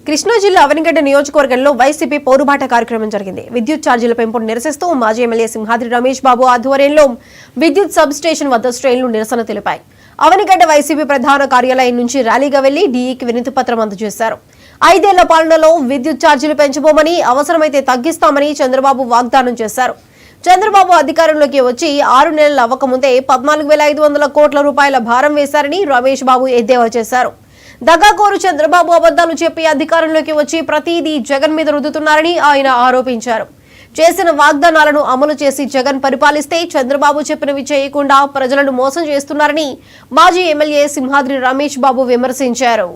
కృష్ణా జిల్లా అవనిగడ్డ నియోజకవర్గంలో వైసీపీ పోరుబాట కార్యక్రమం జరిగింది. విద్యుత్ ఛార్జీల పెంపును నిరసిస్తూ మాజీ ఎమ్మెల్యే సింహాద్రి రమేష్ బాబు ఆధ్వర్యంలో విద్యుత్ సబ్ స్టేషన్ వద్ద శ్రేణులు నిరసన తెలిపాయి. అవనిగడ్డ వైసీపీ ప్రధాన కార్యాలయం నుంచి ర్యాలీగా వెళ్లి డీఈకి వినతి పత్రం అందజేశారు. 5 ఏళ్ల పాలనలో విద్యుత్ ఛార్జీలు పెంచబోమని, అవసరమైతే తగ్గిస్తామని చంద్రబాబు వాగ్దానం చేశారు. చంద్రబాబు అధికారంలోకి వచ్చి 6 నెలలు అవ్వకముందే 14,500 కోట్ల రూపాయల భారం వేశారని రమేష్ బాబు ఎద్దేవా చేశారు. దగాకోరు చంద్రబాబు అబద్దాలు చెప్పి అధికారంలోకి వచ్చి ప్రతిదీ జగన్ మీద రుద్దుతున్నారని ఆయన ఆరోపించారు. చేసిన వాగ్దానాలను అమలు చేసి జగన్ పరిపాలిస్తే చంద్రబాబు చెప్పినవి చేయకుండా ప్రజలను మోసం చేస్తున్నారని మాజీ ఎమ్మెల్యే సింహాద్రి రమేష్ బాబు విమర్శించారు.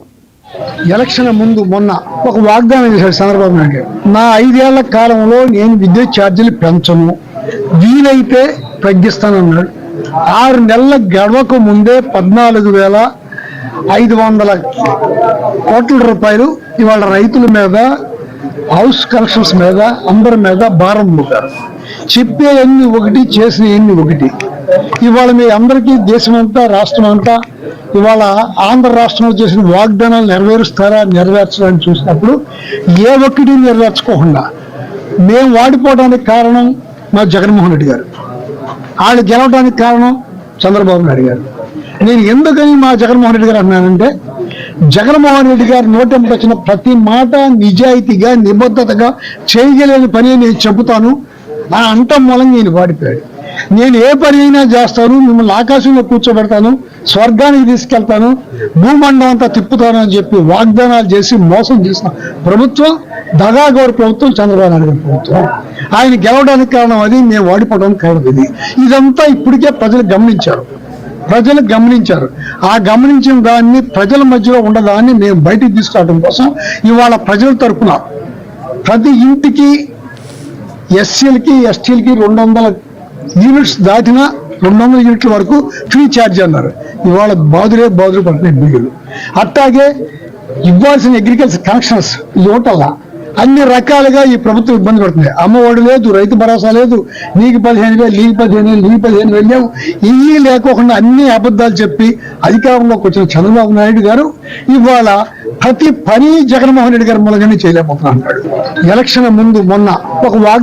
ఎలక్షన్ ముందు మొన్న ఒక వాగ్దానం చేశాడు చంద్రబాబు నాయుడు. నా 5 ఏళ్ల కాలంలో నేను విద్యుత్ ఛార్జీలు పెంచను, వీలైతే తగ్గిస్తానన్నాడు. 6 నెలల గడవక ముందే 14,500 కోట్ల రూపాయలు ఇవాళ రైతుల మీద, హౌస్ కలెక్షన్స్ మీద, అందరి మీద భారం మోపారు. చెప్పే ఎన్ని ఒకటి, చేసిన ఎన్ని ఒకటి. ఇవాళ మీ అందరికీ దేశమంతా, రాష్ట్రం అంతా ఇవాళ ఆంధ్ర రాష్ట్రంలో చేసిన వాగ్దానాలు నెరవేరుస్తారా, నెరవేర్చాలని చూసినప్పుడు ఏ ఒక్కటి నెరవేర్చుకోకుండా మేము వాడిపోవడానికి కారణం మా జగన్మోహన్ రెడ్డి గారు, వాళ్ళు గెలవడానికి కారణం చంద్రబాబు నాయుడు గారు. నేను ఎందుకని మా జగన్మోహన్ రెడ్డి గారు అన్నానంటే, జగన్మోహన్ రెడ్డి గారు నోటెంపు వచ్చిన ప్రతి మాట నిజాయితీగా, నిబద్ధతగా చేయగలేని పని నేను చెబుతాను అని అంటం మూలంగా నేను వాడిపోయాడు. నేను ఏ పని అయినా చేస్తాను, మిమ్మల్ని ఆకాశంలో కూర్చోబెడతాను, స్వర్గానికి తీసుకెళ్తాను, భూమండం అంతా తిప్పుతాను అని చెప్పి వాగ్దానాలు చేసి మోసం చేసిన ప్రభుత్వం దగాగోరు ప్రభుత్వం చంద్రబాబు నాయుడు గారి ప్రభుత్వం. ఆయన గెలవడానికి కారణం అది, మేము వాడిపోవడానికి కారణం ఇది. ఇదంతా ఇప్పటికే ప్రజలు గమనించారు. ఆ గమనించిన దాన్ని ప్రజల మధ్యలో ఉన్నదాన్ని మేము బయటికి తీసుకురావడం కోసం ఇవాళ ప్రజల తరఫున ప్రతి ఇంటికి ఎస్సీలకి, ఎస్టీలకి 200 యూనిట్స్ దాటిన 200 యూనిట్ల వరకు ఫ్రీ ఛార్జ్ అన్నారు. ఇవాళ బాదురే పడుతున్నాయి బిల్లులు. అట్లాగే ఇవ్వాల్సిన అగ్రికల్చర్ కనెక్షన్స్ ఇవ్వటల్లా అన్ని రకాలుగా ఈ ప్రభుత్వం ఇబ్బంది పడుతుంది. అమ్మఒడి లేదు, రైతు భరోసా లేదు, నీకు 15,000, నీకు 15,000, నీకు 15,000 లేవు. ఇవి లేకోకుండా అన్ని అబద్ధాలు చెప్పి అధికారంలోకి వచ్చిన చంద్రబాబు నాయుడు గారు ఇవాళ ప్రతి పని జగన్మోహన్ రెడ్డి గారి మూలంగానే చేయలేకపోతున్నా అన్నాడు. ఎలక్షన్ ముందు మొన్న ఒక